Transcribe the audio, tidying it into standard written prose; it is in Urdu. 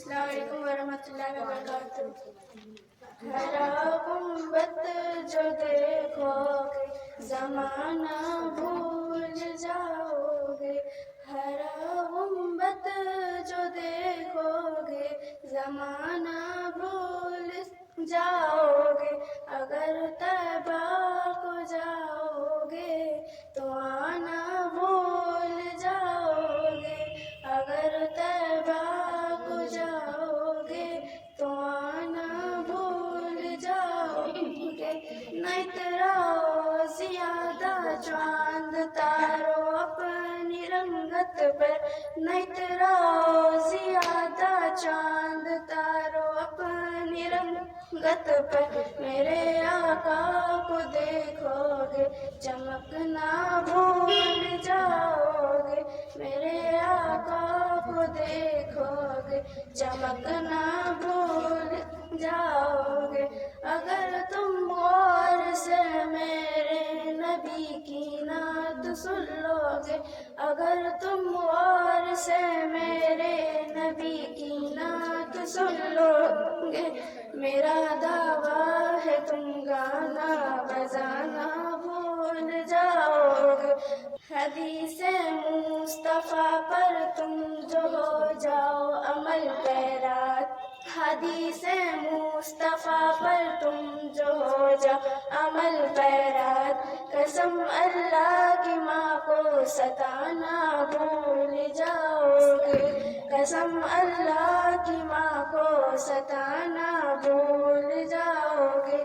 السلام علیکم ورحمۃ اللہ وبرکاتہ۔ ہرا گنبد جو دیکھو گے زمانہ بھول جاؤ گے، ہرا گنبد جو دیکھو گے زمانہ بھول جاؤ گے، اگر طیبہ کو جاؤ گے تو آنا بھول جاؤ گے، اگر طیبہ کو جاؤ گے تو آنا بھول جاؤ گے۔ نہ اتراؤ زیادہ چاند تارو اپنی رنگت پر، نہ اتراؤ زیادہ چاند تارو اپنی رنگت پر، میرے آقا کو دیکھو گے چمکنا بھول جاؤ گے، میرے آقا کو دیکھو گے چمکنا بھول جاؤ گے، اگر تم غور سے میرے نبی کی نعت سن لو گے، اگر تم غور سے میرے نبی کی نعت سن لو گے، میرا دعویٰ ہے تم گانا بجانا بھول جاؤ گے، حدیث مصطفیٰ پر تم جو ہو جاؤ عمل پیرا، حدیث مصطفیٰ پر تم جو ہو جاؤ عمل پیرا، قسم اللہ کی ماں کو ستانا بھول جاؤ گے، قسم اللہ کی ماں کو ستانا بھول جاؤ گے۔